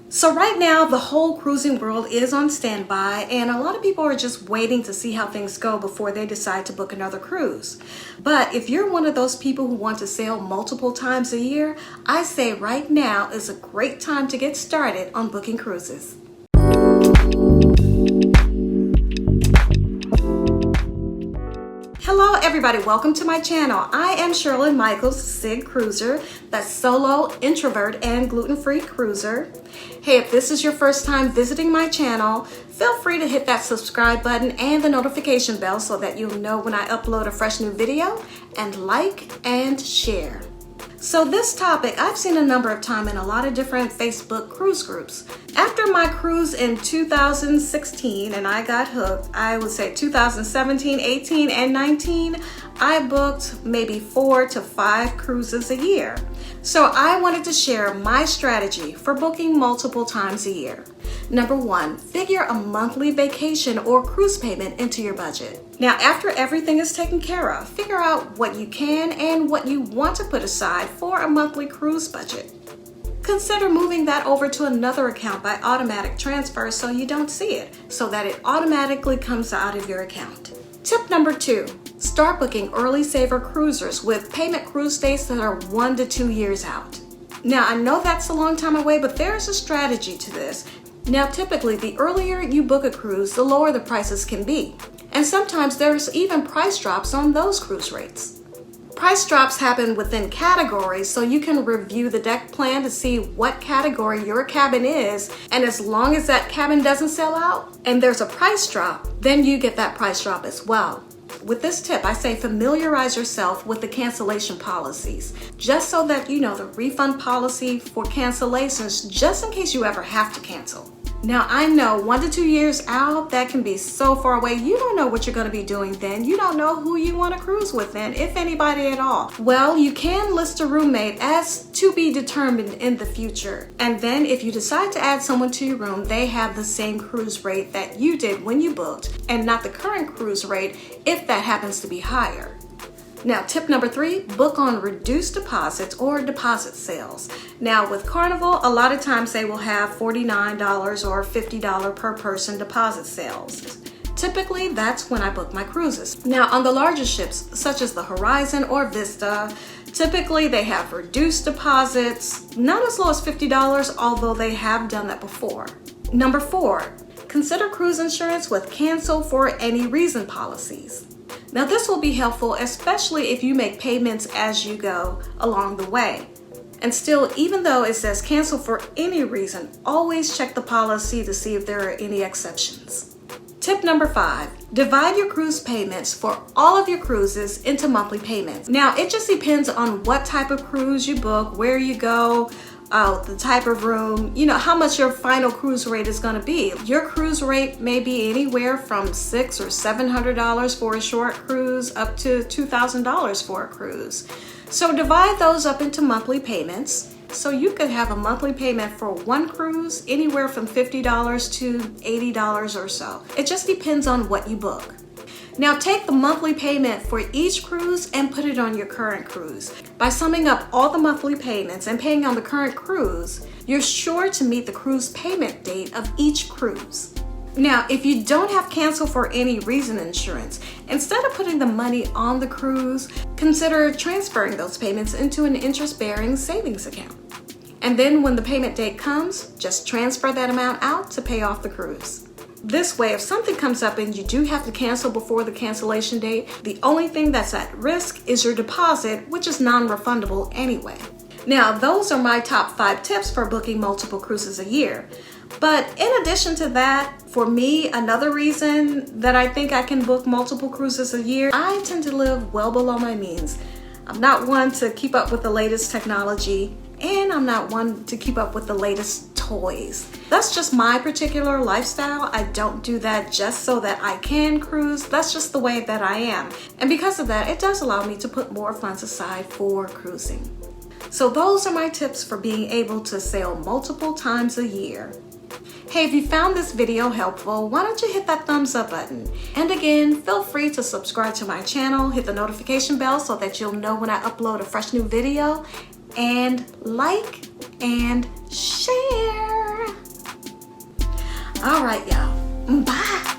So right now, the whole cruising world is on standby, and a lot of people are just waiting to see how things go before they decide to book another cruise. But if you're one of those people who want to sail multiple times a year, I say right now is a great time to get started on booking cruises. Hello everybody, welcome to my channel. I am Shirley Michaels, SIG Cruiser, that's solo, introvert, and gluten-free cruiser. Hey, if this is your first time visiting my channel, feel free to hit that subscribe button and the notification bell so that you'll know when I upload a fresh new video, and like and share. So this topic I've seen a number of times in a lot of different Facebook cruise groups. After my cruise in 2016 and I got hooked, I would say 2017, 18, and 19, I booked maybe 4 to 5 cruises a year. So I wanted to share my strategy for booking multiple times a year. Number 1, figure a monthly vacation or cruise payment into your budget. Now, after everything is taken care of, figure out what you can and what you want to put aside for a monthly cruise budget. Consider moving that over to another account by automatic transfer so you don't see it, so that it automatically comes out of your account. Tip number 2, start booking early saver cruisers with payment cruise dates that are 1 to 2 years out. Now, I know that's a long time away, but there's a strategy to this. Now, typically, the earlier you book a cruise, the lower the prices can be. And sometimes there's even price drops on those cruise rates. Price drops happen within categories, so you can review the deck plan to see what category your cabin is. And as long as that cabin doesn't sell out and there's a price drop, then you get that price drop as well. With this tip, I say familiarize yourself with the cancellation policies, just so that you know the refund policy for cancellations, just in case you ever have to cancel. Now, I know 1 to 2 years out, that can be so far away. You don't know what you're going to be doing then. You don't know who you want to cruise with then, if anybody at all. Well, you can list a roommate as to be determined in the future. And then if you decide to add someone to your room, they have the same cruise rate that you did when you booked, and not the current cruise rate if that happens to be higher. Now, tip number 3, book on reduced deposits or deposit sales. Now, with Carnival, a lot of times they will have $49 or $50 per person deposit sales. Typically, that's when I book my cruises. Now, on the larger ships, such as the Horizon or Vista, typically they have reduced deposits, not as low as $50, although they have done that before. Number 4, consider cruise insurance with cancel for any reason policies. Now, this will be helpful, especially if you make payments as you go along the way. And still, even though it says cancel for any reason, always check the policy to see if there are any exceptions. Tip number 5, divide your cruise payments for all of your cruises into monthly payments. Now, it just depends on what type of cruise you book, where you go, the type of room, how much your final cruise rate is going to be. Your cruise rate may be anywhere from $600 or $700 for a short cruise up to $2,000 for a cruise. So divide those up into monthly payments. So you could have a monthly payment for one cruise anywhere from $50 to $80 or so. It just depends on what you book. Now, take the monthly payment for each cruise and put it on your current cruise. By summing up all the monthly payments and paying on the current cruise, you're sure to meet the cruise payment date of each cruise. Now, if you don't have cancel for any reason insurance, instead of putting the money on the cruise, consider transferring those payments into an interest-bearing savings account. And then when the payment date comes, just transfer that amount out to pay off the cruise. This way, if something comes up and you do have to cancel before the cancellation date, the only thing that's at risk is your deposit, which is non-refundable anyway. Now, those are my top 5 tips for booking multiple cruises a year. But in addition to that, for me, another reason that I think I can book multiple cruises a year, I tend to live well below my means. I'm not one to keep up with the latest technology, and I'm not one to keep up with the latest toys. That's just my particular lifestyle. I don't do that just so that I can cruise. That's just the way that I am. And because of that, it does allow me to put more funds aside for cruising. So those are my tips for being able to sail multiple times a year. Hey, if you found this video helpful, why don't you hit that thumbs up button? And again, feel free to subscribe to my channel, hit the notification bell so that you'll know when I upload a fresh new video, and like and share. All right, y'all. Bye.